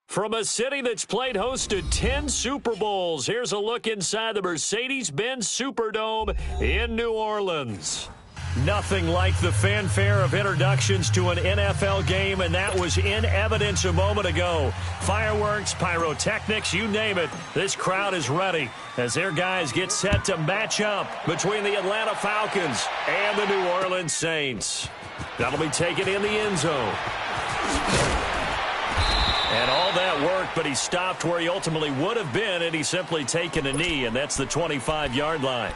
From a city that's played host to 10 Super Bowls, here's a look inside the Mercedes-Benz Superdome in New Orleans. Nothing like the fanfare of introductions to an NFL game, and that was in evidence a moment ago. Fireworks, pyrotechnics, you name it. This crowd is ready as their guys get set to match up between the Atlanta Falcons and the New Orleans Saints. That'll be taken in the end zone. And all that work, but he stopped where he ultimately would have been, and he's simply taken a knee, and that's the 25-yard line.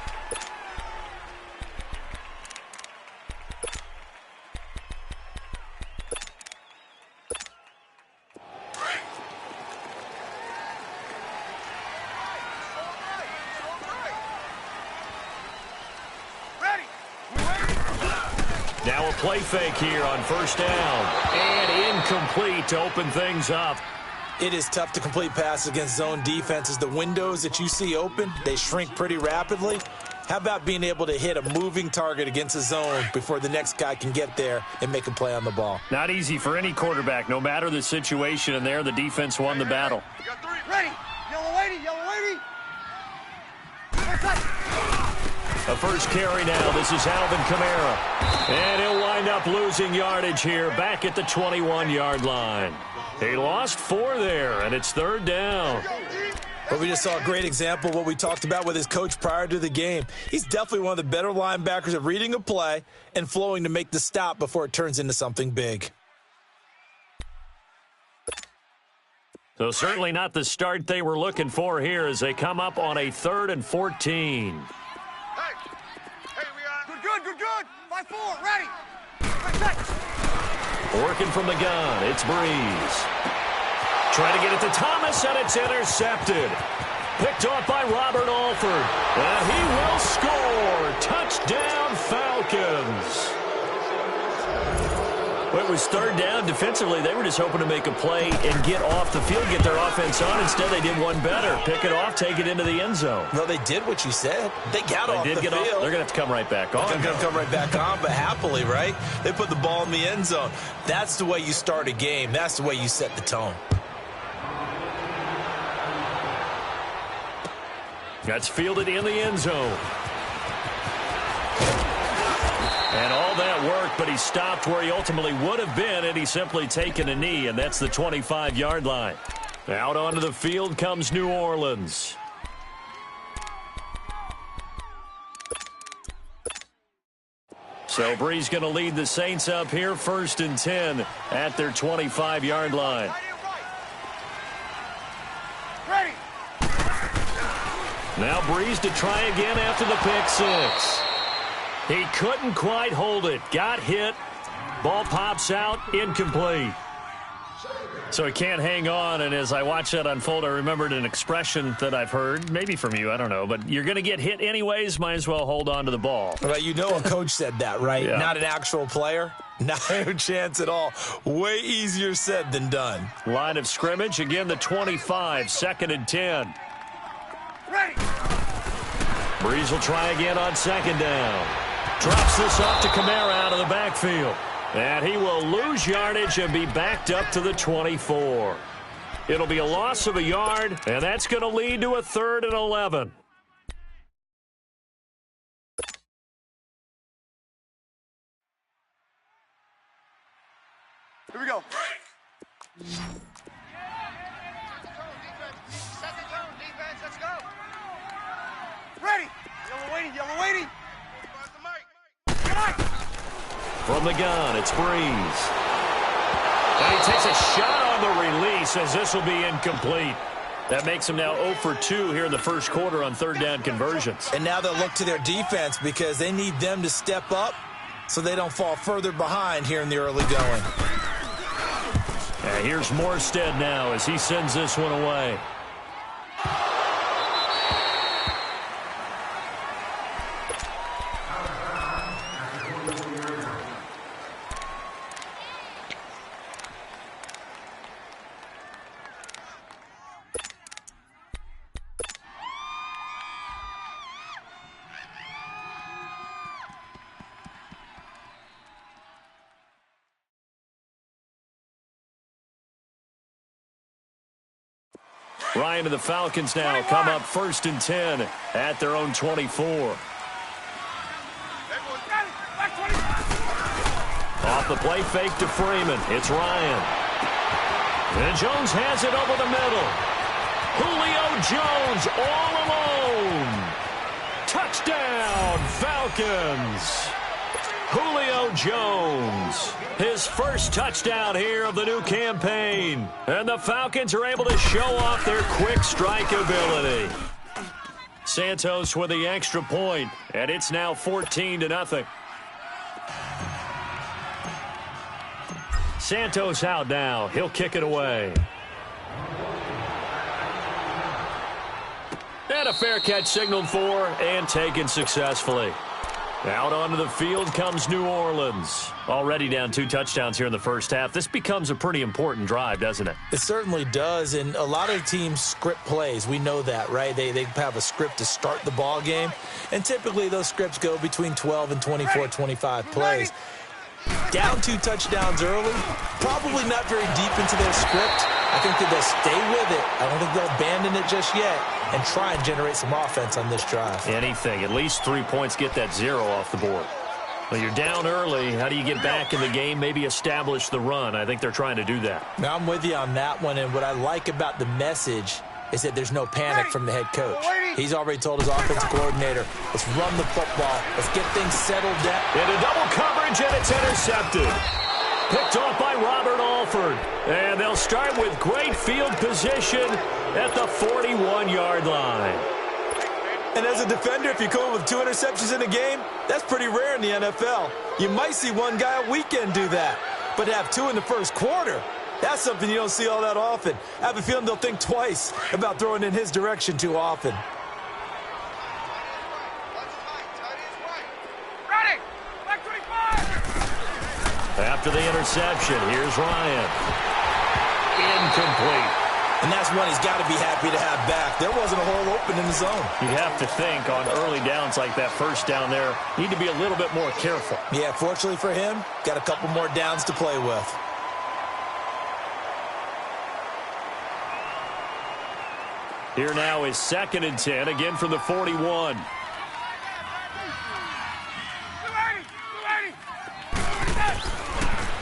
Now a play fake here on first down. And incomplete to open things up. It is tough to complete passes against zone defenses. The windows that you see open, they shrink pretty rapidly. How about being able to hit a moving target against a zone before the next guy can get there and make a play on the ball? Not easy for any quarterback, no matter the situation, and there the defense won the battle. You got three. Ready. Yellow lady, yellow lady. A first carry now. This is Alvin Kamara. And he'll wind up losing yardage here back at the 21-yard line. He lost 4 there, and it's third down. But we just saw a great example of what we talked about with his coach prior to the game. He's definitely one of the better linebackers at reading a play and flowing to make the stop before it turns into something big. So certainly not the start they were looking for here as they come up on a 3rd and 14. Good. 5-4, ready. Working from the gun, it's Breeze. Trying to get it to Thomas, and it's intercepted. Picked off by Robert Alford. And he will score. Touchdown, Falcons. Well, it was third down. Defensively, they were just hoping to make a play and get off the field, get their offense on. Instead, they did one better. Pick it off, take it into the end zone. No, they did what you said. They got off the field. They're going to have to come right back on. They're going to come right back on, but happily, right? They put the ball in the end zone. That's the way you start a game. That's the way you set the tone. That's fielded in the end zone. And all that work, but he stopped where he ultimately would have been, and he's simply taken a knee, and that's the 25-yard line. Out onto the field comes New Orleans. So Breeze going to lead the Saints up here, 1st and 10 at their 25-yard line. Ready. Now Breeze to try again after the pick six. He couldn't quite hold it. Got hit. Ball pops out. Incomplete. So he can't hang on, and as I watched that unfold, I remembered an expression that I've heard, maybe from you, I don't know, but you're going to get hit anyways, might as well hold on to the ball. Well, you know a coach said that, right? Yeah. Not an actual player. Not a chance at all. Way easier said than done. Line of scrimmage, again the 25, 2nd and 10. Ready. Breeze will try again on 2nd down. Drops this off to Kamara out of the backfield. And he will lose yardage and be backed up to the 24. It'll be a loss of a yard, and that's going to lead to a 3rd and 11. Here we go. Let's go. Ready. Yellow lady. From the gun, it's Breeze. And he takes a shot on the release as this will be incomplete. That makes him now 0 for 2 here in the first quarter on 3rd down conversions. And now they'll look to their defense because they need them to step up so they don't fall further behind here in the early going. And here's Morstead now as he sends this one away. Ryan and the Falcons now come up 1st and 10 at their own 24. Off the play fake to Freeman. It's Ryan. And Jones has it over the middle. Julio Jones all alone. Touchdown, Falcons. Julio Jones, his first touchdown here of the new campaign. And the Falcons are able to show off their quick strike ability. Santos with the extra point, and it's now 14-0. Santos out now. He'll kick it away. And a fair catch signaled for and taken successfully. Out onto the field comes New Orleans. Already down 2 touchdowns here in the first half. This becomes a pretty important drive, doesn't it? It certainly does, and a lot of teams script plays. We know that, right? They have a script to start the ball game, and typically those scripts go between 12 and 24, 25 plays. Down 2 touchdowns early, probably not very deep into their script. I think that they'll stay with it. I don't think they'll abandon it just yet and try and generate some offense on this drive. Anything. At least 3 points, get that 0 off the board. Well, you're down early. How do you get back in the game, maybe establish the run? I think they're trying to do that. Now, I'm with you on that one, and what I like about the message is that there's no panic from the head coach. He's already told his offensive coordinator, let's run the football. Let's get things settled down. Into double coverage, and it's intercepted. Picked off by Robert Alford. And they'll start with great field position at the 41-yard line. And as a defender, if you come up with 2 interceptions in a game, that's pretty rare in the NFL. You might see one guy a weekend do that. But to have 2 in the first quarter, that's something you don't see all that often. I have a feeling they'll think twice about throwing in his direction too often. Ready! Back 25! After the interception, here's Ryan. Incomplete. And that's one he's got to be happy to have back. There wasn't a hole open in the zone. You have to think on early downs like that first down there, need to be a little bit more careful. Yeah, fortunately for him, got a couple more downs to play with. Here now is 2nd and 10, again from the 41.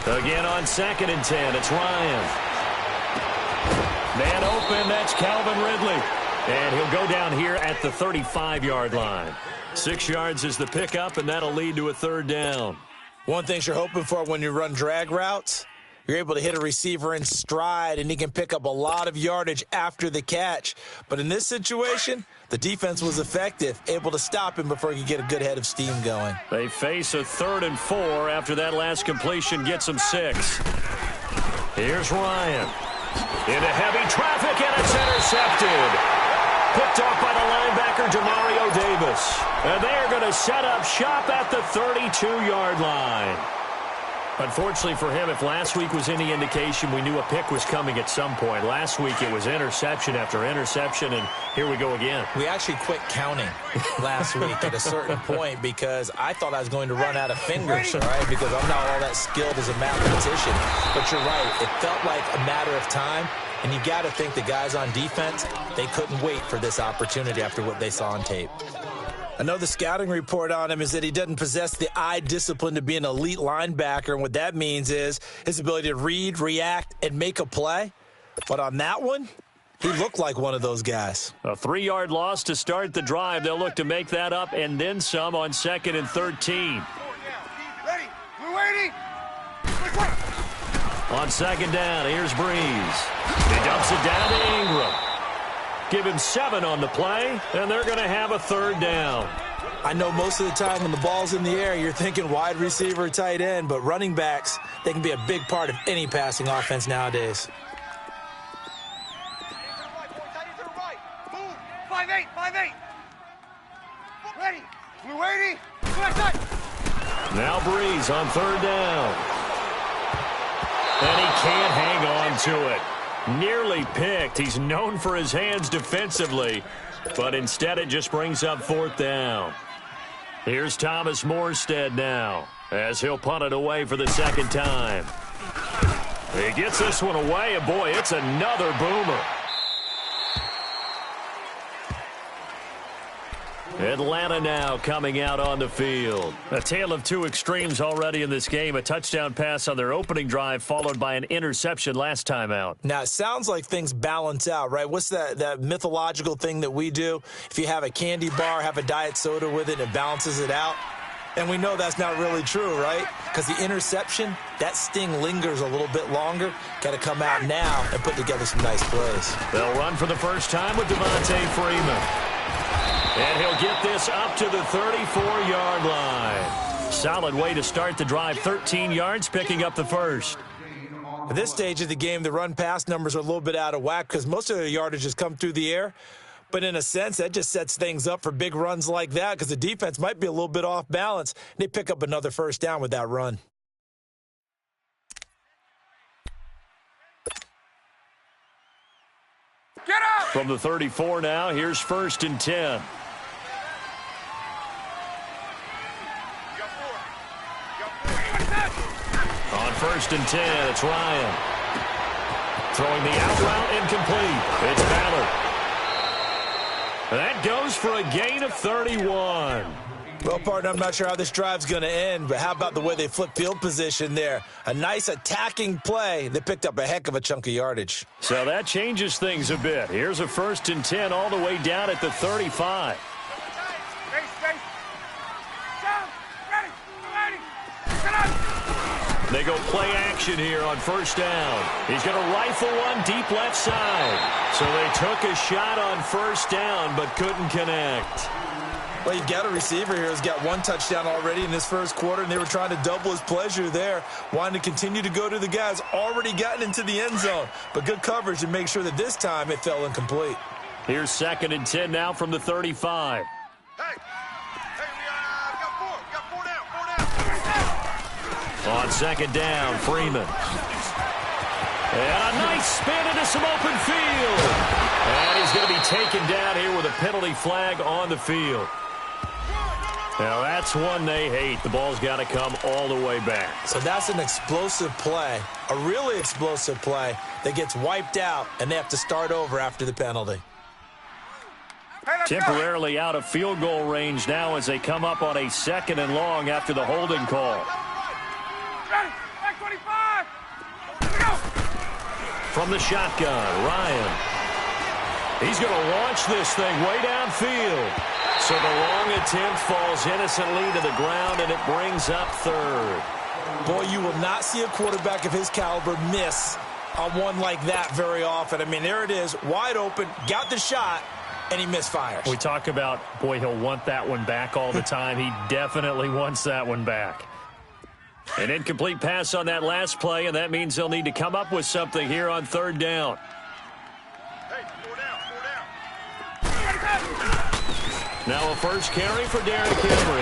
Again on 2nd and 10, it's Ryan. Man open, that's Calvin Ridley. And he'll go down here at the 35-yard line. 6 yards is the pickup, and that'll lead to a 3rd down. One thing you're hoping for when you run drag routes, you're able to hit a receiver in stride, and he can pick up a lot of yardage after the catch. But in this situation, the defense was effective, able to stop him before he could get a good head of steam going. They face a 3rd and 4 after that last completion gets them 6. Here's Ryan. Into heavy traffic, and it's intercepted. Picked off by the linebacker, Demario Davis. And they're going to set up shop at the 32-yard line. Unfortunately for him, if last week was any indication, we knew a pick was coming at some point. Last week it was interception after interception, and here we go again. We actually quit counting last week at a certain point because I thought I was going to run out of fingers, all right, because I'm not all that skilled as a mathematician. But you're right. It felt like a matter of time, and you got to think the guys on defense, they couldn't wait for this opportunity after what they saw on tape. I know the scouting report on him is that he doesn't possess the eye discipline to be an elite linebacker, and what that means is his ability to read, react, and make a play. But on that one, he looked like one of those guys. A 3-yard loss to start the drive. They'll look to make that up and then some on 2nd and 13. Ready! We're waiting! On 2nd down, here's Breeze. He dumps it down to Ingram. Give him 7 on the play, and they're going to have a 3rd down. I know most of the time when the ball's in the air, you're thinking wide receiver, tight end, but running backs, they can be a big part of any passing offense nowadays. 5-8, 5-8. Ready. We're waiting. Now Breeze on 3rd down. And he can't hang on to it. Nearly picked. He's known for his hands defensively, but instead it just brings up 4th down. Here's Thomas Morstead now as he'll punt it away for the 2nd time. He gets this one away, and boy, it's another boomer. Atlanta now coming out on the field. A tale of two extremes already in this game. A touchdown pass on their opening drive followed by an interception last time out. Now, it sounds like things balance out, right? What's that mythological thing that we do? If you have a candy bar, have a diet soda with it, it balances it out. And we know that's not really true, right? Because the interception, that sting lingers a little bit longer. Got to come out now and put together some nice plays. They'll run for the first time with Devontae Freeman. And he'll get this up to the 34-yard line. Solid way to start the drive. 13 yards, picking up the first. At this stage of the game, the run-pass numbers are a little bit out of whack because most of the yardage has come through the air. But in a sense, that just sets things up for big runs like that because the defense might be a little bit off balance. They pick up another first down with that run. Get up! From the 34 now, here's 1st and 10. On 1st and 10, it's Ryan. Throwing the out route, incomplete. It's Ballard. That goes for a gain of 31. Well, partner, I'm not sure how this drive's going to end, but how about the way they flip field position there? A nice attacking play. They picked up a heck of a chunk of yardage. So that changes things a bit. Here's a 1st and 10 all the way down at the 35. They go play action here on 1st down. He's going to rifle one deep left side. So they took a shot on 1st down but couldn't connect. Well, you've got a receiver here who's got one touchdown already in this first quarter, and they were trying to double his pleasure there, wanting to continue to go to the guys already gotten into the end zone. But good coverage to make sure that this time it fell incomplete. Here's 2nd and 10 now from the 35. On 2nd down, Freeman. And a nice spin into some open field. And he's going to be taken down here with a penalty flag on the field. Now, that's one they hate. The ball's got to come all the way back. So that's an explosive play, a really explosive play that gets wiped out, and they have to start over after the penalty. Temporarily out of field goal range now as they come up on a 2nd and long after the holding call. Back 25. Here we go. From the shotgun, Ryan. He's going to launch this thing way downfield. So the long attempt falls innocently to the ground, and it brings up 3rd. Boy, you will not see a quarterback of his caliber miss on one like that very often. I mean, there it is, wide open, got the shot, and he misfires. We talk about, boy, he'll want that one back all the time. He definitely wants that one back. An incomplete pass on that last play, and that means they'll need to come up with something here on 3rd down. Hey, 4 down. Now a first carry for Derrick Henry.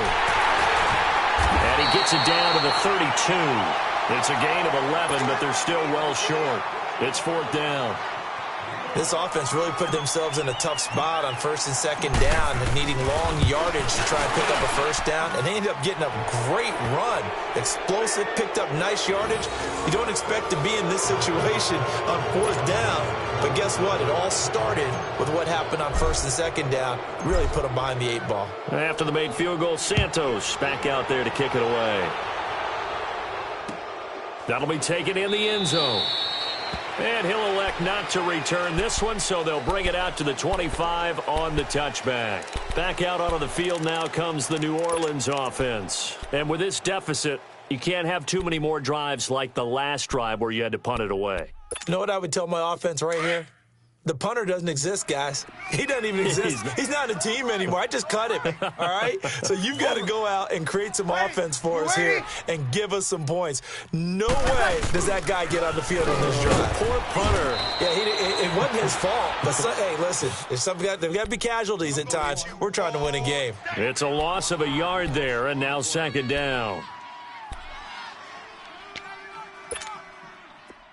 And he gets it down to the 32. It's a gain of 11, but they're still well short. It's 4th down. This offense really put themselves in a tough spot on 1st and 2nd down, needing long yardage to try and pick up a first down, and they ended up getting a great run. Explosive, picked up nice yardage. You don't expect to be in this situation on 4th down, but guess what? It all started with what happened on 1st and 2nd down. Really put them behind the 8 ball. After the made field goal, Santos back out there to kick it away. That'll be taken in the end zone. And he'll elect not to return this one, so they'll bring it out to the 25 on the touchback. Back out onto the field now comes the New Orleans offense. And with this deficit, you can't have too many more drives like the last drive where you had to punt it away. You know what I would tell my offense right here? The punter doesn't exist, guys. He doesn't even exist. He's not a team anymore. I just cut him, all right? So you've got to go out and create some offense for us here and give us some points. No way does that guy get on the field on this drive. Poor punter. Yeah, it wasn't his fault. But, hey, listen, there's got to be casualties at times. We're trying to win a game. It's a loss of a yard there, and now 2nd down.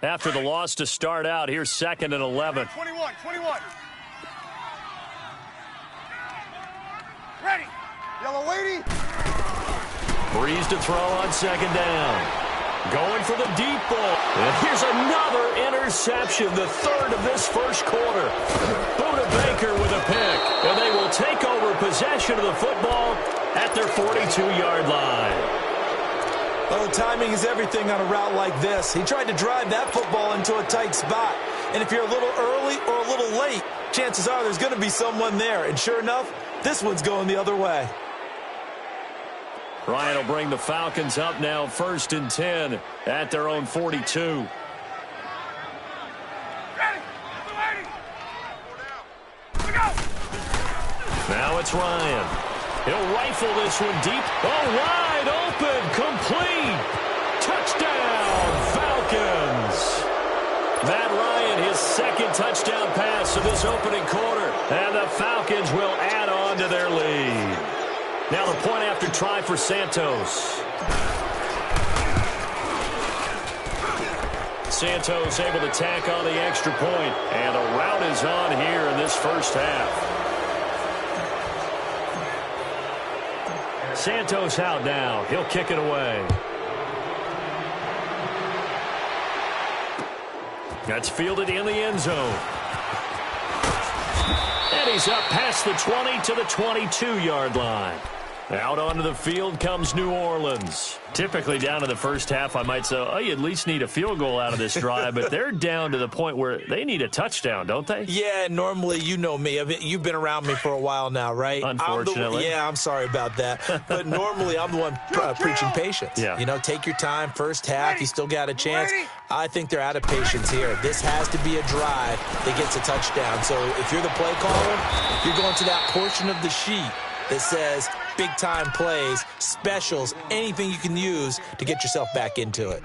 After the loss to start out, here's 2nd and 11. 21. Ready. Yellow lady. Breeze to throw on 2nd down. Going for the deep ball. And here's another interception, the third of this first quarter. Buda Baker with a pick. And they will take over possession of the football at their 42-yard line. Oh, timing is everything on a route like this. He tried to drive that football into a tight spot. And if you're a little early or a little late, chances are there's going to be someone there. And sure enough, this one's going the other way. Ryan will bring the Falcons up now 1st and 10 at their own 42. Ready. We go. Now it's Ryan. He'll rifle this one deep. Oh, wide open. Complete. Touchdown, Falcons. Matt Ryan, his second touchdown pass of this opening quarter. And the Falcons will add on to their lead. Now the point after try for Santos. Santos able to tack on the extra point. And the route is on here in this first half. Santos out now. He'll kick it away. That's fielded in the end zone. And he's up past the 20 to the 22-yard line. Out onto the field comes New Orleans. Typically down to the first half, I might say, oh, you at least need a field goal out of this drive, but they're down to the point where they need a touchdown, don't they? Yeah, normally, you know me. You've been around me for a while now, right? Unfortunately. I'm sorry about that. But normally, I'm the one preaching patience. Yeah. You know, take your time, first half, you still got a chance. I think they're out of patience here. This has to be a drive that gets a touchdown. So if you're the play caller, you're going to that portion of the sheet that says big-time plays, specials, anything you can use to get yourself back into it.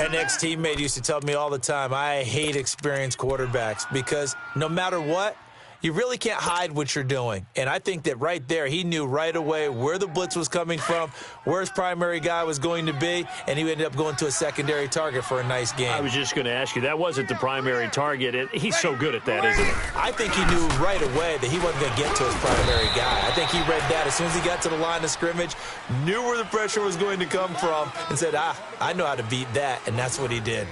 An ex-teammate used to tell me all the time, I hate experienced quarterbacks because no matter what, you really can't hide what you're doing. And I think that right there, he knew right away where the blitz was coming from, where his primary guy was going to be, and he ended up going to a secondary target for a nice game. I was just going to ask you, that wasn't the primary target. He's so good at that, isn't he? I think he knew right away that he wasn't going to get to his primary guy. I think he read that as soon as he got to the line of scrimmage, knew where the pressure was going to come from, and said, I know how to beat that, and that's what he did.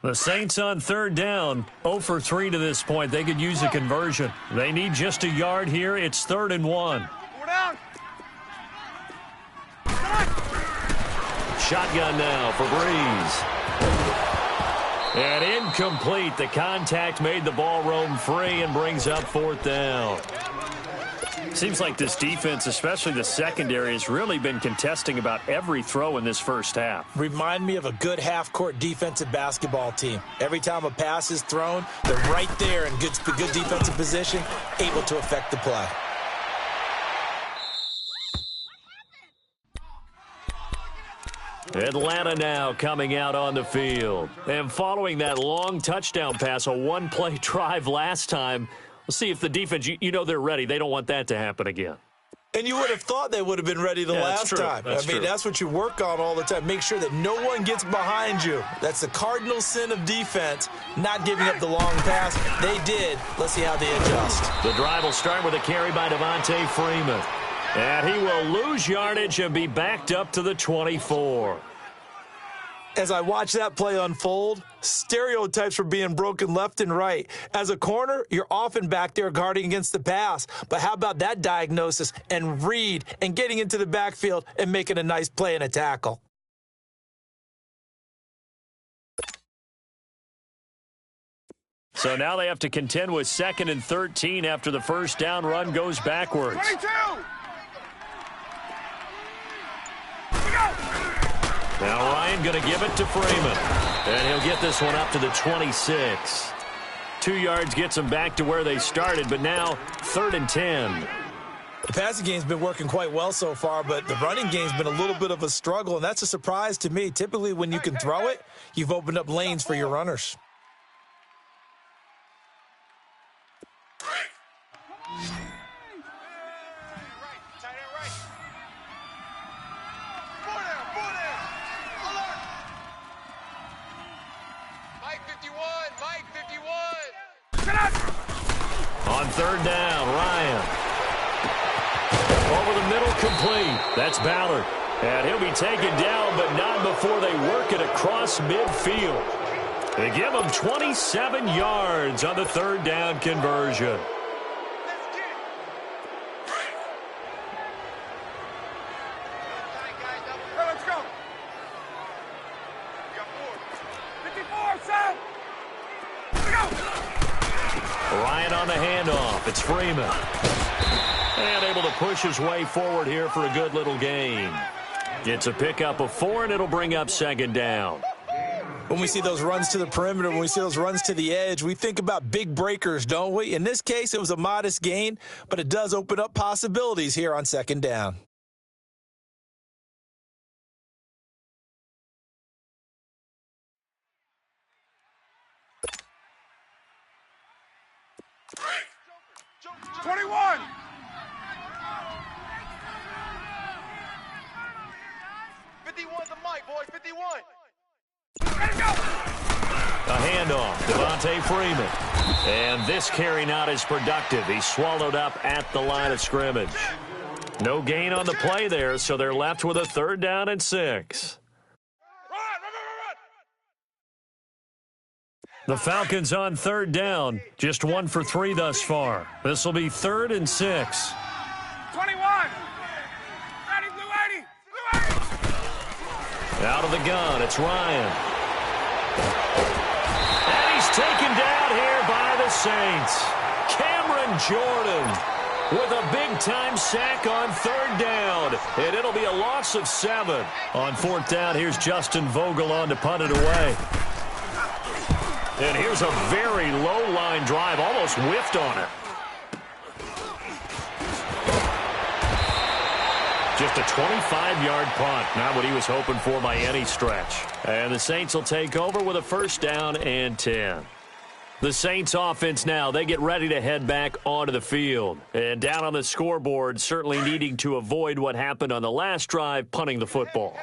The Saints on third down, 0 for 3 to this point. They could use a conversion. They need just a yard here. It's 3rd and 1. 4 down. Shotgun now for Breeze. And incomplete. The contact made the ball roam free and brings up 4th down. Seems like this defense, especially the secondary, has really been contesting about every throw in this first half. Remind me of a good half-court defensive basketball team. Every time a pass is thrown, they're right there in good defensive position, able to affect the play. Atlanta now coming out on the field. And following that long touchdown pass, a one-play drive last time, we'll see if the defense, you know they're ready. They don't want that to happen again. And you would have thought they would have been ready the last time. That's what you work on all the time. Make sure that no one gets behind you. That's the cardinal sin of defense, not giving up the long pass. They did. Let's see how they adjust. The drive will start with a carry by Devontae Freeman. And he will lose yardage and be backed up to the 24. As I watch that play unfold, stereotypes were being broken left and right. As a corner, you're often back there guarding against the pass. But how about that diagnosis and read and getting into the backfield and making a nice play and a tackle? So now they have to contend with 2nd and 13 after the first down run goes backwards. 22. Now Ryan going to give it to Freeman. And he'll get this one up to the 26. 2 yards gets them back to where they started, but now 3rd and 10. The passing game's been working quite well so far, but the running game's been a little bit of a struggle, and that's a surprise to me. Typically, when you can throw it, you've opened up lanes for your runners. Four down. third down. Ryan. Over the middle, complete. That's Ballard. And he'll be taken down, but not before they work it across midfield. They give him 27 yards on the third down conversion. Let's go. We got 4. 54, Sam. Let's go. Ryan on the handoff. It's Freeman. And able to push his way forward here for a good little gain. It's a pickup of 4, and it'll bring up second down. When we see those runs to the perimeter, when we see those runs to the edge, we think about big breakers, don't we? In this case, it was a modest gain, but it does open up possibilities here on second down. '21. The mic, boys, 51. Let's go. A handoff, Devontae Freeman. And this carry not as productive. He's swallowed up at the line of scrimmage. No gain on the play there, so they're left with a third down and 6. Run. The Falcons on third down, just 1 for 3 thus far. This will be 3rd and 6. 21. Ready, blue 80. Blue 80. Out of the gun, it's Ryan. And he's taken down here by the Saints. Cameron Jordan with a big-time sack on third down. And it'll be a loss of 7. On 4th down, here's Justin Vogel on to punt it away. And here's a very low-line drive, almost whiffed on it. Just a 25-yard punt, not what he was hoping for by any stretch. And the Saints will take over with a first down and 10. The Saints offense now, they get ready to head back onto the field. And down on the scoreboard, certainly needing to avoid what happened on the last drive, punting the football.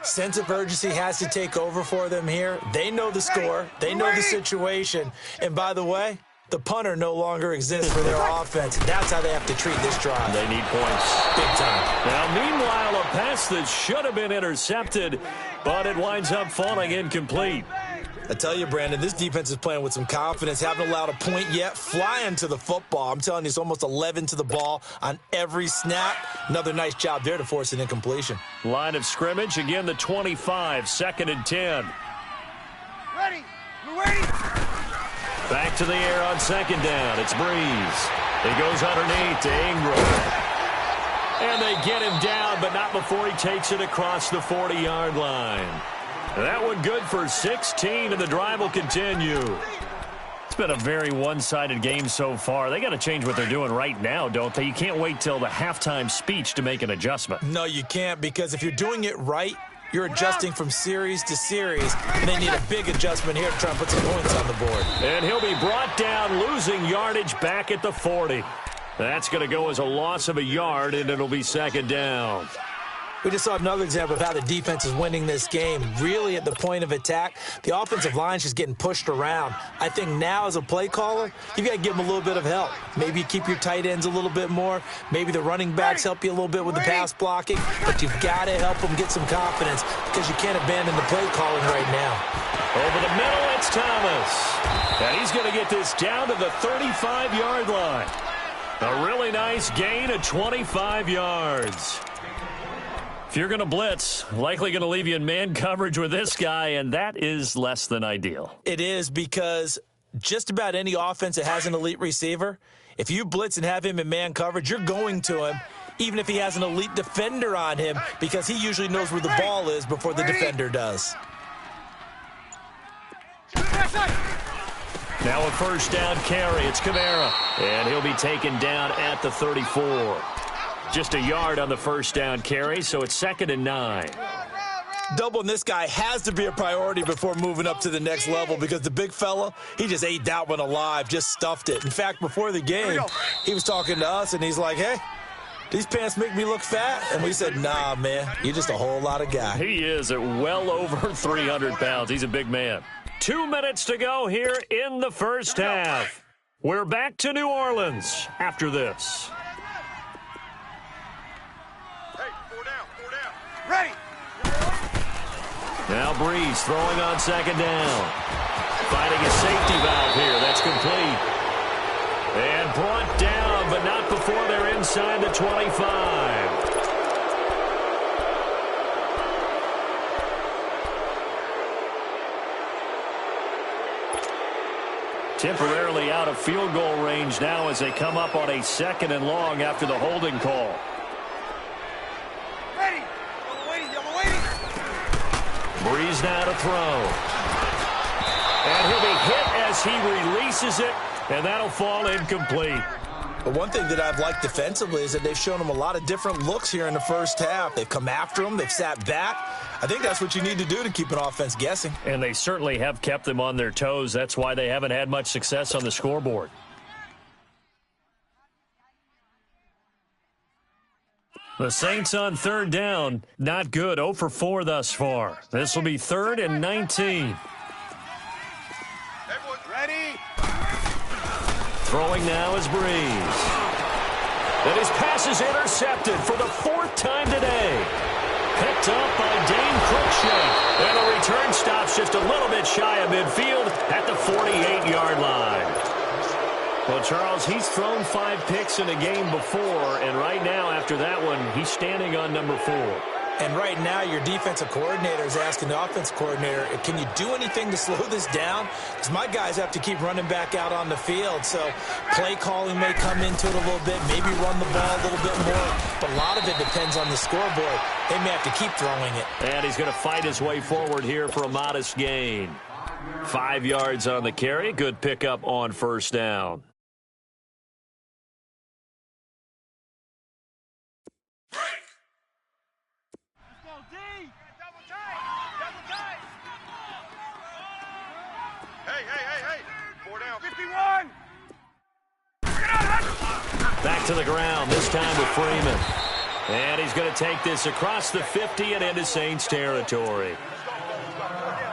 Sense of urgency has to take over for them here. They know the score. They know the situation. And by the way, the punter no longer exists for their offense. That's how they have to treat this drive. They need points. Big time. Now, meanwhile, a pass that should have been intercepted, but it winds up falling incomplete. I tell you, Brandon, this defense is playing with some confidence. Haven't allowed a point yet. Flying to the football. I'm telling you, it's almost 11 to the ball on every snap. Another nice job there to force an incompletion. Line of scrimmage, again the 25, 2nd and 10. Ready. Blue 80. Back to the air on second down. It's Breeze. He goes underneath to Ingram. And they get him down, but not before he takes it across the 40-yard line. That one good for 16, and the drive will continue. It's been a very one-sided game so far. They got to change what they're doing right now, don't they? You can't wait till the halftime speech to make an adjustment. No, you can't, because if you're doing it right, you're adjusting from series to series, and they need a big adjustment here to try and put some points on the board. And he'll be brought down, losing yardage back at the 40. That's going to go as a loss of a yard, and it'll be second down. We just saw another example of how the defense is winning this game. Really at the point of attack, the offensive line is just getting pushed around. I think now as a play caller, you've got to give them a little bit of help. Maybe you keep your tight ends a little bit more. Maybe the running backs help you a little bit with the pass blocking. But you've got to help them get some confidence because you can't abandon the play calling right now. Over the middle, it's Thomas. And he's going to get this down to the 35-yard line. A really nice gain of 25 yards. If you're going to blitz, likely going to leave you in man coverage with this guy, and that is less than ideal. It is, because just about any offense that has an elite receiver, if you blitz and have him in man coverage, you're going to him, even if he has an elite defender on him, because he usually knows where the ball is before the defender does. Now a first down carry. It's Kamara, and he'll be taken down at the 34. Just a yard on the first down carry, so it's 2nd and 9. Doubling this guy has to be a priority before moving up to the next level, because the big fella, he just ate that one alive, just stuffed it. In fact, before the game, he was talking to us, and he's like, hey, these pants make me look fat. And we said, nah, man, you're just a whole lot of guy. He is at well over 300 pounds. He's a big man. 2 minutes to go here in the first half. We're back to New Orleans after this. Hey, 4 down, 4 down. Ready. Now Breeze throwing on second down. Finding a safety valve here. That's complete. And brought down, but not before they're inside the 25. Temporarily out of field goal range now as they come up on a 2nd and long after the holding call. Ready. Yellow waiting. Breeze now to throw. And he'll be hit as he releases it, and that'll fall incomplete. But one thing that I've liked defensively is that they've shown him a lot of different looks here in the first half. They've come after him. They've sat back. I think that's what you need to do to keep an offense guessing. And they certainly have kept them on their toes. That's why they haven't had much success on the scoreboard. The Saints on 3rd down. Not good. 0 for 4 thus far. This will be 3rd and 19. Ready. Throwing now is Breeze. And his pass is intercepted for the 4th time today. Picked up by Dane Cruikshank. And the return stops just a little bit shy of midfield at the 48-yard line. Well, Charles, he's thrown 5 picks in a game before, and right now after that one, he's standing on number 4. And right now, your defensive coordinator is asking the offensive coordinator, can you do anything to slow this down? Because my guys have to keep running back out on the field. So play calling may come into it a little bit, maybe run the ball a little bit more. But a lot of it depends on the scoreboard. They may have to keep throwing it. And he's going to fight his way forward here for a modest gain. 5 yards on the carry. Good pickup on 1st down. Hey. 4 down. 51. Back to the ground, this time with Freeman. And he's going to take this across the 50 and into Saints territory.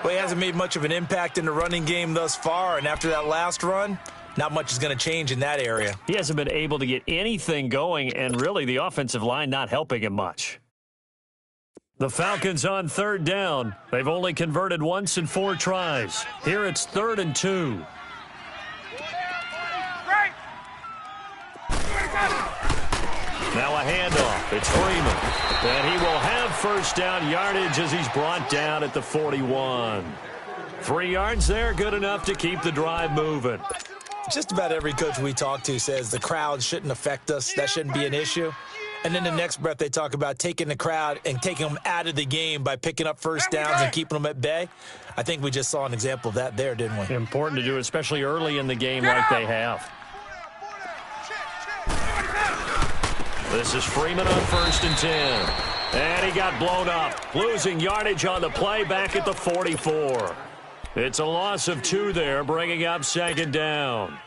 Well, he hasn't made much of an impact in the running game thus far, and after that last run, not much is going to change in that area. He hasn't been able to get anything going, and really the offensive line not helping him much. The Falcons on 3rd down. They've only converted once in 4 tries. Here it's 3rd and 2. Right. Now a handoff. It's Freeman. And he will have 1st down yardage as he's brought down at the 41. 3 yards there, good enough to keep the drive moving. Just about every coach we talk to says the crowd shouldn't affect us. That shouldn't be an issue. And then the next breath they talk about taking the crowd and taking them out of the game by picking up 1st downs and keeping them at bay. I think we just saw an example of that there, didn't we? Important to do, especially early in the game like they have. This is Freeman on 1st and 10. And he got blown up, losing yardage on the play back at the 44. It's a loss of 2 there, bringing up 2nd down.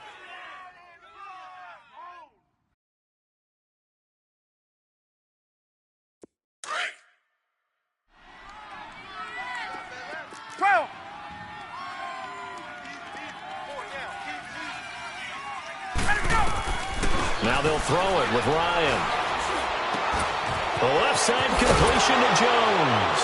Now they'll throw it with Ryan. The left side completion to Jones.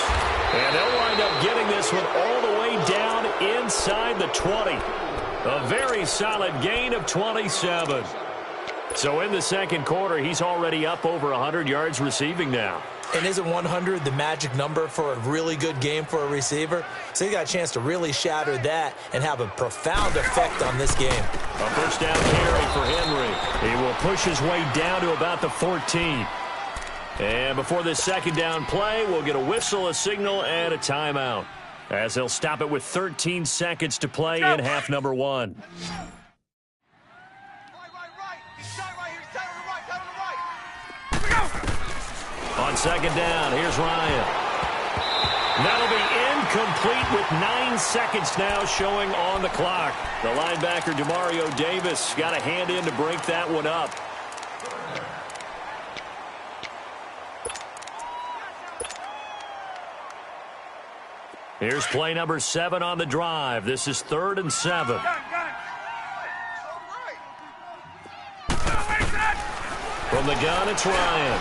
And they'll wind up getting this one all the way down inside the 20. A very solid gain of 27. So in the 2nd quarter, he's already up over 100 yards receiving now. And isn't 100 the magic number for a really good game for a receiver? So he got a chance to really shatter that and have a profound effect on this game. A 1st down carry for Henry. He will push his way down to about the 14. And before this 2nd down play, we'll get a whistle, a signal, and a timeout, as they'll stop it with 13 seconds to play in half number 1. On 2nd down, here's Ryan. That'll be incomplete with 9 seconds now showing on the clock. The linebacker, Demario Davis, got a hand in to break that one up. Here's play number 7 on the drive. This is 3rd and 7. From the gun, it's Ryan.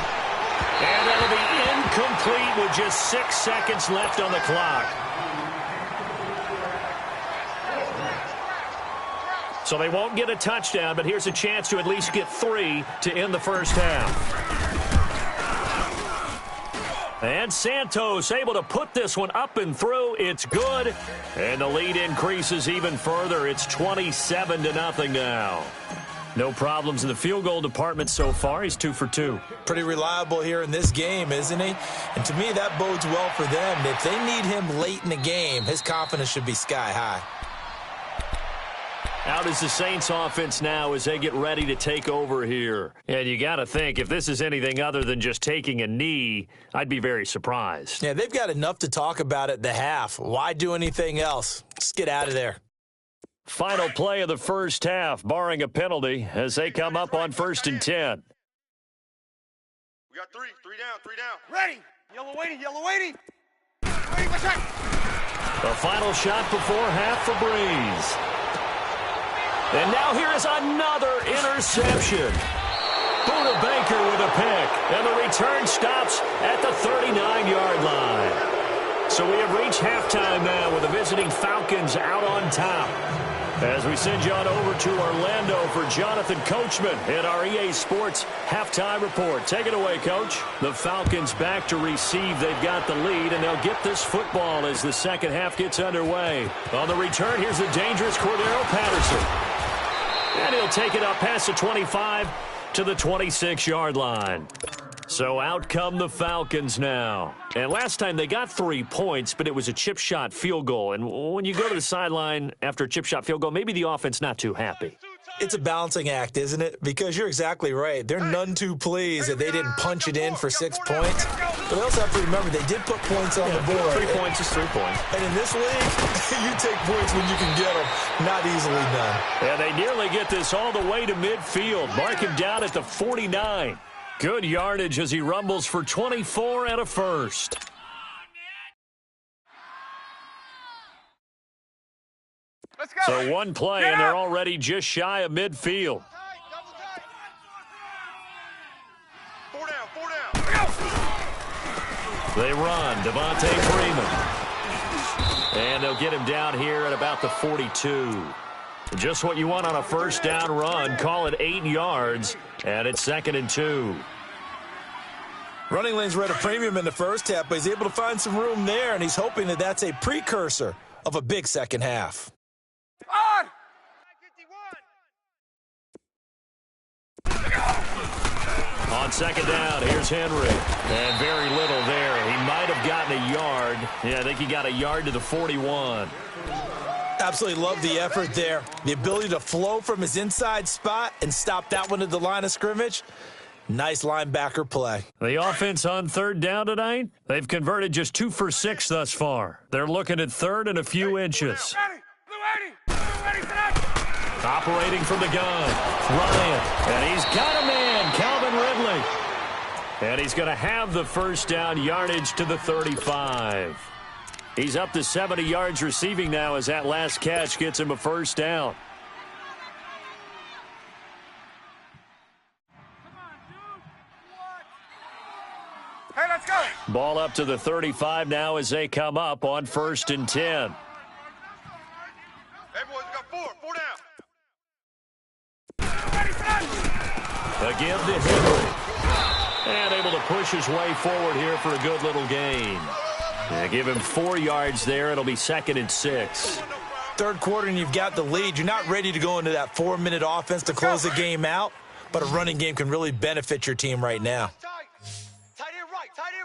And that'll be incomplete with just 6 seconds left on the clock. So they won't get a touchdown, but here's a chance to at least get 3 to end the first half. And Santos able to put this one up and through. It's good. And the lead increases even further. It's 27-0 now. No problems in the field goal department so far. He's 2 for 2. Pretty reliable here in this game, isn't he? And to me, that bodes well for them. If they need him late in the game, his confidence should be sky high. Out is the Saints offense now as they get ready to take over here. And you got to think, if this is anything other than just taking a knee, I'd be very surprised. Yeah, they've got enough to talk about at the half. Why do anything else? Just get out of there. Final play of the first half, barring a penalty, as they come up on 1st and 10. We got three down. Ready. Yellow waiting. Waiting, watch out. The final shot before half for Breeze. And now here is another interception. Buda Baker with a pick. And the return stops at the 39-yard line. So we have reached halftime now with the visiting Falcons out on top. As we send you on over to Orlando for Jonathan Coachman in our EA Sports halftime report. Take it away, Coach. The Falcons back to receive. They've got the lead, and they'll get this football as the second half gets underway. On the return, here's the dangerous Cordero Patterson. And he'll take it up past the 25 to the 26-yard line. So out come the Falcons now. And last time they got 3 points, but it was a chip shot field goal. And when you go to the sideline after a chip shot field goal, maybe the offense not too happy. It's a balancing act, isn't it? Because you're exactly right. They're none too pleased that they didn't punch it in for 6 points. But they also have to remember they did put points on the board. 3 points is 3 points. And in this league, you take points when you can get them. Not easily done. And they nearly get this all the way to midfield. Mark him down at the 49. Good yardage as he rumbles for 24 and a first. Let's go. So one play, and they're already just shy of midfield. Four down. They run. Devontae Freeman. And they'll get him down here at about the 42. Just what you want on a first down run. Call it 8 yards, and it's 2nd and 2. Running lanes were at a premium in the first half, but he's able to find some room there, and he's hoping that that's a precursor of a big second half. On. On second down, here's Henry. And very little there. He might have gotten a yard. Yeah, I think he got a yard to the 41. Absolutely love the effort there. The ability to flow from his inside spot and stop that one at the line of scrimmage. Nice linebacker play. The offense on 3rd down tonight, they've converted just 2 for 6 thus far. They're looking at 3rd and a few inches. Operating from the gun, Ryan, and he's got a man, Calvin Ridley. And he's going to have the first down, yardage to the 35. He's up to 70 yards receiving now as that last catch gets him a first down. Hey, let's go. Ball up to the 35 now as they come up on 1st and 10. Hey, boys, we got four down. A give to Henry. And able to push his way forward here for a good little gain. Give him 4 yards there. It'll be 2nd and 6. Third quarter and you've got the lead. You're not ready to go into that 4-minute offense to close the game out, but a running game can really benefit your team right now. Tight end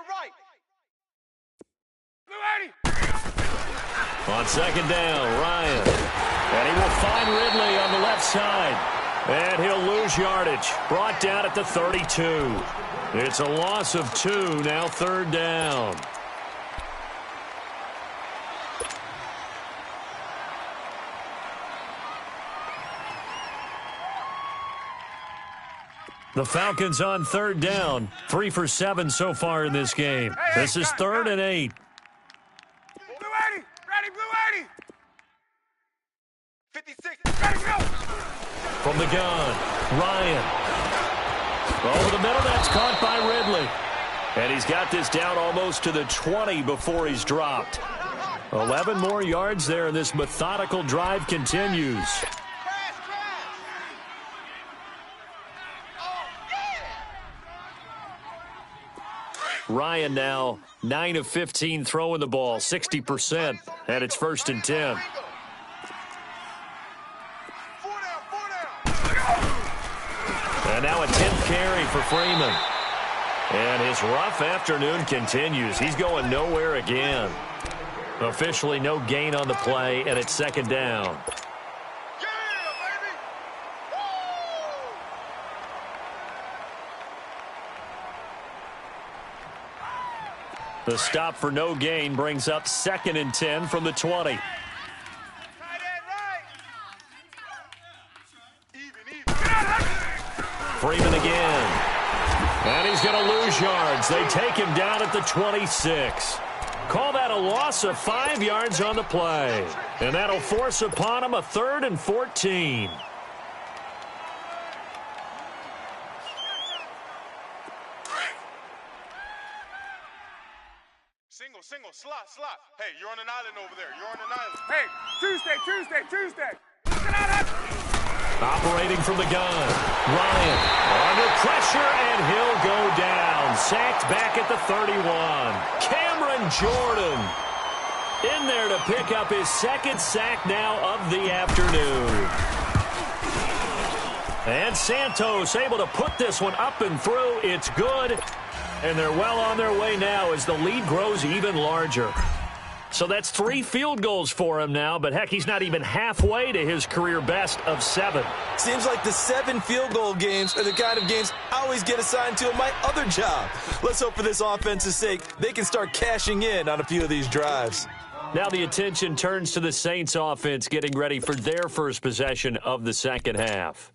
right. On second down, Ryan. And he will find Ridley on the left side. And he'll lose yardage. Brought down at the 32. It's a loss of 2, now 3rd down. The Falcons on 3rd down. 3 for 7 so far in this game. This is 3rd and 8. Blue 80. Ready, blue 80. 56. Ready, go. From the gun, Ryan. Over the middle, that's caught by Ridley. And he's got this down almost to the 20 before he's dropped. 11 more yards there, and this methodical drive continues. Ryan now 9 of 15 throwing the ball, 60%, and it's 1st and 10. And now a 10th carry for Freeman. And his rough afternoon continues. He's going nowhere again. Officially no gain on the play, and it's 2nd down. The stop for no gain brings up 2nd and 10 from the 20. Freeman again. And he's going to lose yards. They take him down at the 26. Call that a loss of 5 yards on the play. And that'll force upon him a 3rd and 14. Single, slot. Hey, you're on an island over there. You're on an island. Hey, Tuesday. Operating from the gun. Ryan under pressure, and he'll go down. Sacked back at the 31. Cameron Jordan in there to pick up his 2nd sack now of the afternoon. And Santos able to put this one up and through. It's good. And they're well on their way now as the lead grows even larger. So that's 3 field goals for him now, but heck, he's not even halfway to his career best of 7. Seems like the 7 field goal games are the kind of games I always get assigned to in my other job. Let's hope for this offense's sake they can start cashing in on a few of these drives. Now the attention turns to the Saints offense getting ready for their first possession of the 2nd half.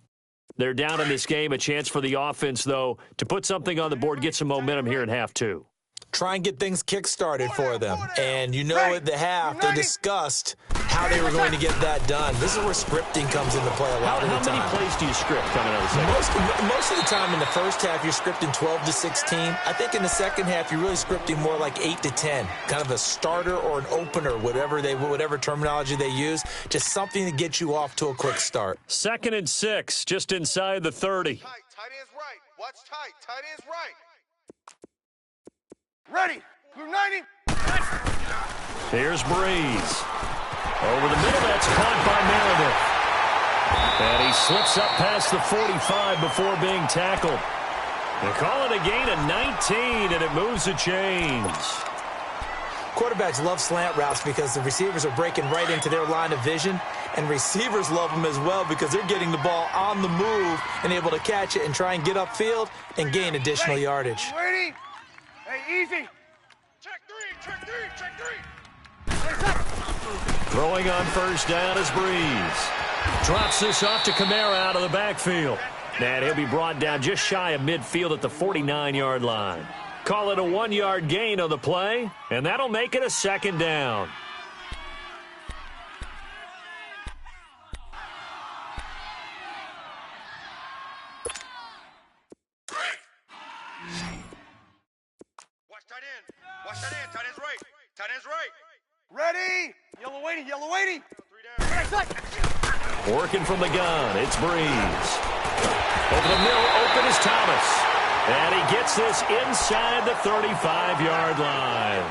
They're down in this game. A chance for the offense, though, to put something on the board, get some momentum here in half 2. Try and get things kick-started for them. And you know at the half they discussed how they were going to get that done. This is where scripting comes into play a lot of the time. How many plays do you script coming out of the second? Most of the time in the first half you're scripting 12 to 16. I think in the second half you're really scripting more like 8 to 10. Kind of a starter or an opener, whatever terminology they use. Just something to get you off to a quick start. 2nd and 6, just inside the 30. Tight end's right. Watch tight end's right. Ready. Blue 90. Here's Breeze. Over the middle, that's caught by Meredith. And he slips up past the 45 before being tackled. They call it a gain of 19, and it moves the chains. Quarterbacks love slant routes because the receivers are breaking right into their line of vision, and receivers love them as well because they're getting the ball on the move and able to catch it and try and get upfield and gain additional yardage. Waiting. Hey, easy. Check three. Throwing on 1st down is Breeze. Drops this off to Kamara out of the backfield. And he'll be brought down just shy of midfield at the 49-yard line. Call it a 1-yard gain on the play, and that'll make it a 2nd down. Watch tight end. Tight end's right. Tight end's right. Ready. Yellow waiting. 3 down. Working from the gun, it's Breeze. Over the middle, open is Thomas. And he gets this inside the 35-yard line.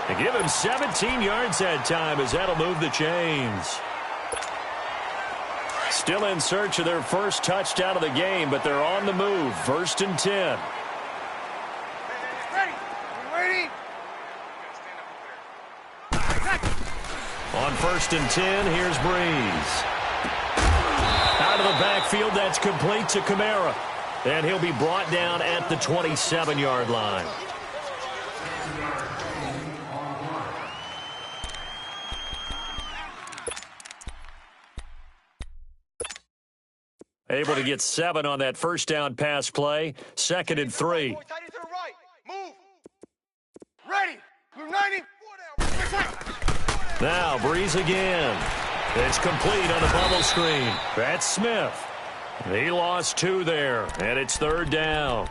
They give him 17 yards that time as that'll move the chains. Still in search of their first touchdown of the game, but they're on the move. 1st and 10. Ready. Waiting. On 1st and 10, here's Breeze. Out of the backfield, that's complete to Kamara. And he'll be brought down at the 27-yard line. Able to get 7 on that 1st down pass play. 2nd and 3. Tight end to the right. Move. Ready. Blue 90. Now Breeze again. It's complete on the bubble screen. That's Smith. He lost 2 there, and it's 3rd down.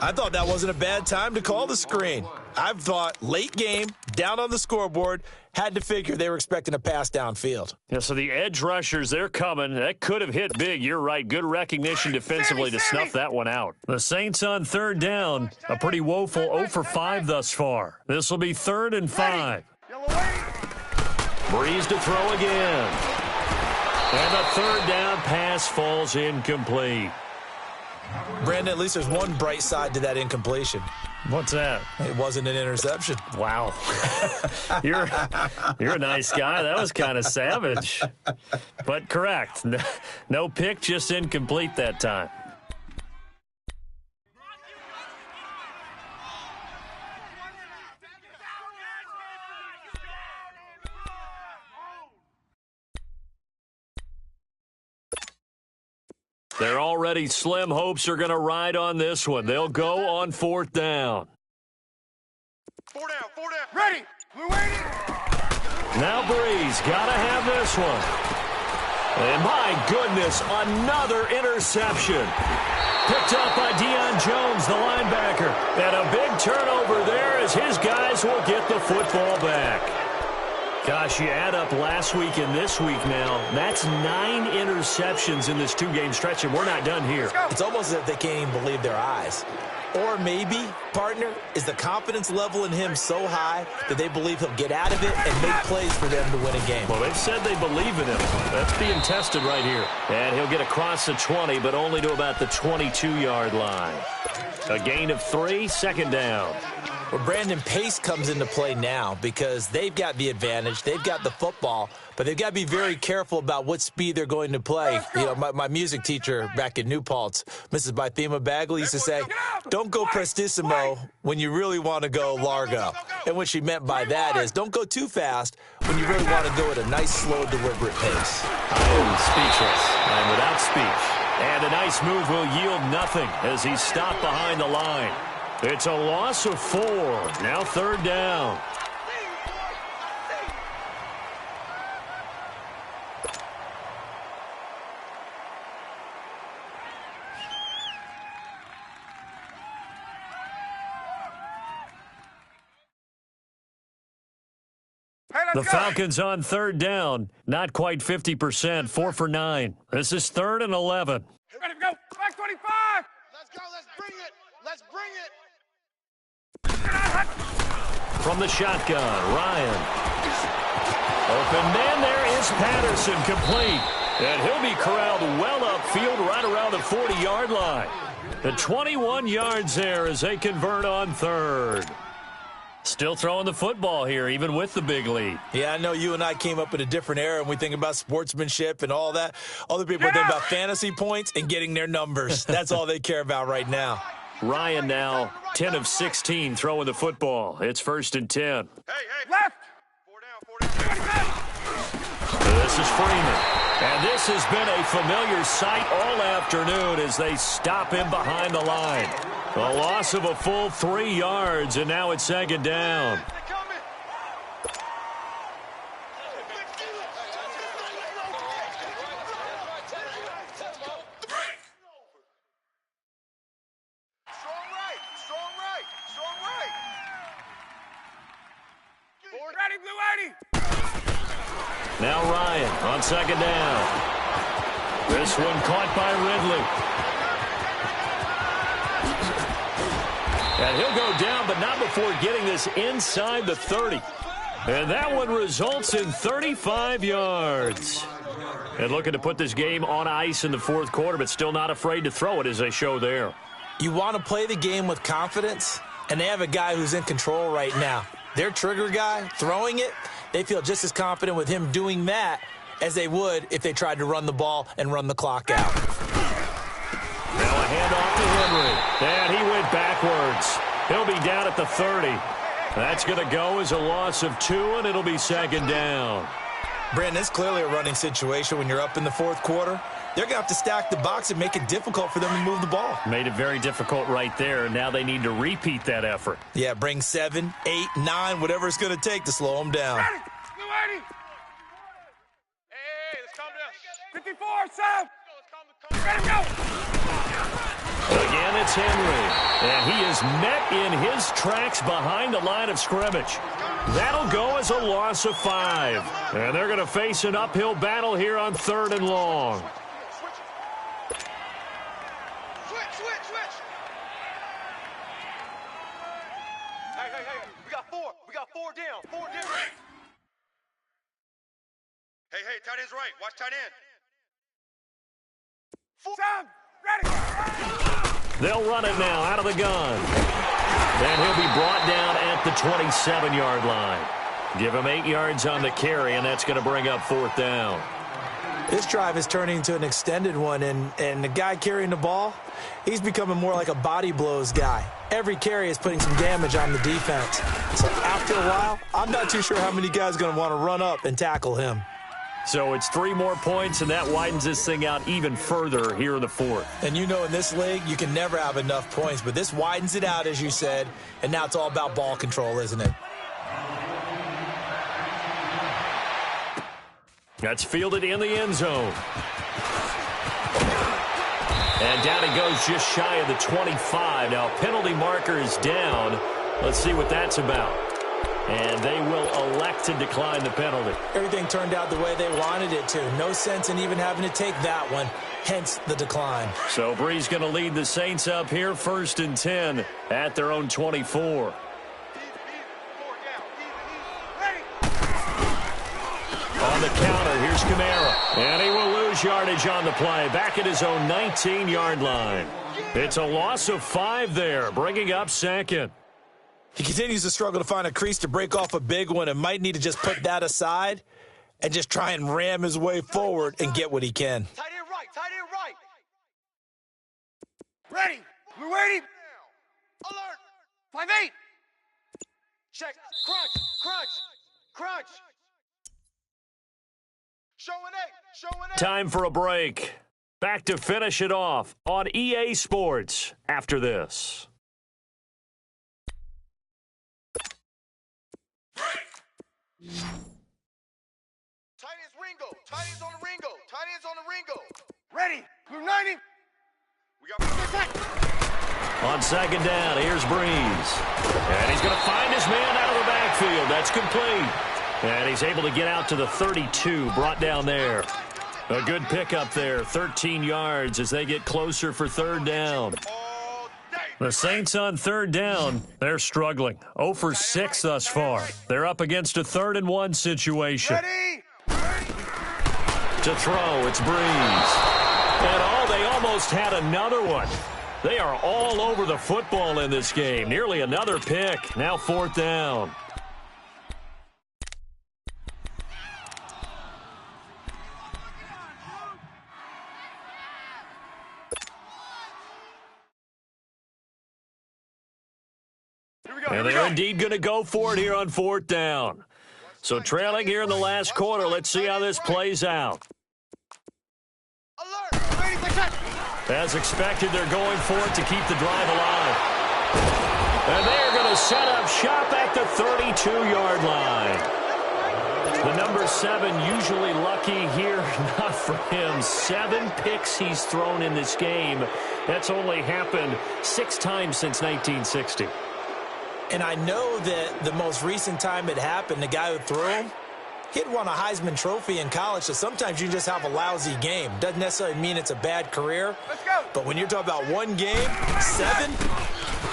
I thought that wasn't a bad time to call the screen. I've thought late game, down on the scoreboard, had to figure they were expecting a pass downfield. Yeah, so the edge rushers, they're coming. That could have hit big. You're right. Good recognition defensively to snuff that one out. The Saints on 3rd down. A pretty woeful 0 for 5 thus far. This will be 3rd and 5. Breeze to throw again. And the 3rd down pass falls incomplete. Brandon, at least there's one bright side to that incompletion. What's that? It wasn't an interception. Wow. You're a nice guy. That was kind of savage. But correct. No pick, just incomplete that time. Their already slim hopes are going to ride on this one. They'll go on 4th down. 4 down, 4 down. Ready. Blue 80. Now Breeze got to have this one. And my goodness, another interception. Picked up by Deion Jones, the linebacker. And a big turnover there as his guys will get the football back. Gosh, you add up last week and this week now, that's 9 interceptions in this 2-game stretch, and we're not done here. It's almost as if they can't even believe their eyes. Or maybe, partner, is the confidence level in him so high that they believe he'll get out of it and make plays for them to win a game. Well, they've said they believe in him. That's being tested right here. And he'll get across the 20, but only to about the 22-yard line. A gain of 3, 2nd down. Well, Brandon, pace comes into play now because they've got the advantage. They've got the football, but they've got to be very careful about what speed they're going to play. You know, my music teacher back in New Paltz, Mrs. Bythema Bagley, used to say, don't go prestissimo when you really want to go largo. And what she meant by that is don't go too fast when you really want to go at a nice, slow, deliberate pace. I am speechless. I'm without speech. And a nice move will yield nothing as he's stopped behind the line. It's a loss of 4. Now 3rd down. The Falcons on 3rd down. Not quite 50%. 4 for 9. This is 3rd and 11. Ready to go. Back 25. Let's go. Let's bring it. Let's bring it. From the shotgun, Ryan. Open man, there is Patterson, complete. And he'll be corralled well upfield right around the 40-yard line. The 21 yards there as they convert on 3rd. Still throwing the football here, even with the big lead. Yeah, I know you and I came up in a different era, and we think about sportsmanship and all that. Other people think about fantasy points and getting their numbers. That's all they care about right now. Ryan now 10 of 16 throwing the football. It's 1st and 10. Hey. Left. 4 down. This is Freeman. And this has been a familiar sight all afternoon as they stop him behind the line. A loss of a full 3 yards, and now it's 2nd down. Ready, Blue 80. Now Ryan on 2nd down. This one caught by Ridley. And he'll go down, but not before getting this inside the 30. And that one results in 35 yards. And looking to put this game on ice in the 4th quarter, but still not afraid to throw it as they show there. You want to play the game with confidence, and they have a guy who's in control right now. Their trigger guy throwing it, they feel just as confident with him doing that as they would if they tried to run the ball and run the clock out. Now a handoff to Henry. And he went backwards. He'll be down at the 30. That's going to go as a loss of 2, and it'll be 2nd down. Brandon, it's clearly a running situation when you're up in the 4th quarter. They're going to have to stack the box and make it difficult for them to move the ball. Made it very difficult right there. Now they need to repeat that effort. Yeah, bring 7, 8, 9, whatever it's going to take to slow them down. Ready, Blue 80. Hey, let's calm down. 54, Sam. Let's calm Let him go. Again, it's Henry. And he is met in his tracks behind the line of scrimmage. That'll go as a loss of 5. And they're going to face an uphill battle here on 3rd and long. Switch. Hey. We got 4 down. 4 down. Hey, tight end's right. Watch tight end. Sam, ready. They'll run it now out of the gun. And he'll be brought down at the 27-yard line. Give him 8 yards on the carry, and that's going to bring up 4th down. This drive is turning into an extended one, and the guy carrying the ball, he's becoming more like a body blows guy. Every carry is putting some damage on the defense. So after a while, I'm not too sure how many guys are going to want to run up and tackle him. So it's 3 more points, and that widens this thing out even further here in the 4th. And you know in this league, you can never have enough points, but this widens it out, as you said, and now it's all about ball control, isn't it? That's fielded in the end zone. And down he goes just shy of the 25. Now, penalty marker is down. Let's see what that's about. And they will elect to decline the penalty. Everything turned out the way they wanted it to. No sense in even having to take that one, hence the decline. So Bree's going to lead the Saints up here, 1st and 10 at their own 24. On the counter, here's Kamara. And he will lose yardage on the play, back at his own 19-yard line. It's a loss of 5 there, bringing up 2nd. He continues to struggle to find a crease to break off a big one and might need to just put that aside and just try and ram his way forward and get what he can. Tight end right. Ready. We're waiting. Alert. 5-8. Check. Crunch. Showing 8. Time for a break. Back to finish it off on EA Sports after this. Tight ends on the Ringo. Ready. Blue 90. We got On 2nd down, here's Breeze. And he's going to find his man out of the backfield. That's complete. And he's able to get out to the 32, brought down there. A good pickup there, 13 yards as they get closer for 3rd down. The Saints on 3rd down, they're struggling. 0 for 6 thus far. They're up against a 3rd and 1 situation. Ready. To throw, it's Breeze. And they almost had another one. They are all over the football in this game. Nearly another pick. Now 4th down. And they're indeed going to go for it here on 4th down. So trailing here in the last quarter, let's see how this plays out. As expected, they're going for it to keep the drive alive. And they're going to set up shop at the 32-yard line. The number 7 usually lucky here, not for him. 7 picks he's thrown in this game. That's only happened 6 times since 1960. And I know that the most recent time it happened, the guy who threw him, he'd won a Heisman Trophy in college, so sometimes you just have a lousy game. Doesn't necessarily mean it's a bad career. Let's go. But when you're talking about one game, 7,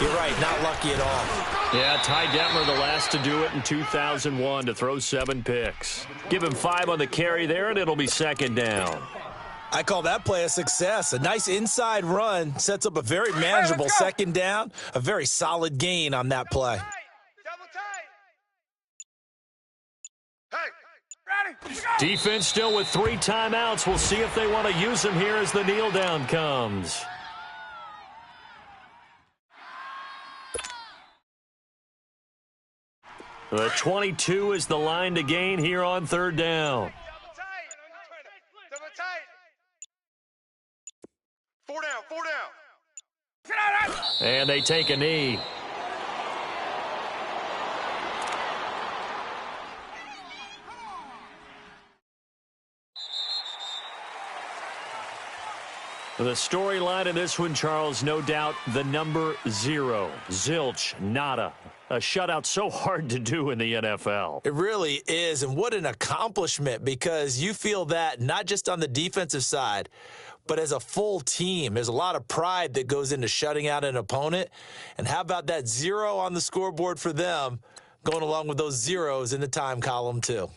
you're right, not lucky at all. Yeah, Ty Detmer, the last to do it in 2001, to throw 7 picks. Give him 5 on the carry there, and it'll be 2nd down. I call that play a success. A nice inside run sets up a very manageable 2nd down, a very solid gain on that play. Double tight. Hey. Defense still with 3 timeouts. We'll see if they want to use them here as the kneel down comes. The 22 is the line to gain here on 3rd down. Double tight. 4 down. And they take a knee. The storyline in this one, Charles, no doubt the number 0. Zilch, nada. A shutout so hard to do in the NFL. It really is, and what an accomplishment, because you feel that not just on the defensive side, but as a full team. There's a lot of pride that goes into shutting out an opponent, and how about that 0 on the scoreboard for them, going along with those zeros in the time column too.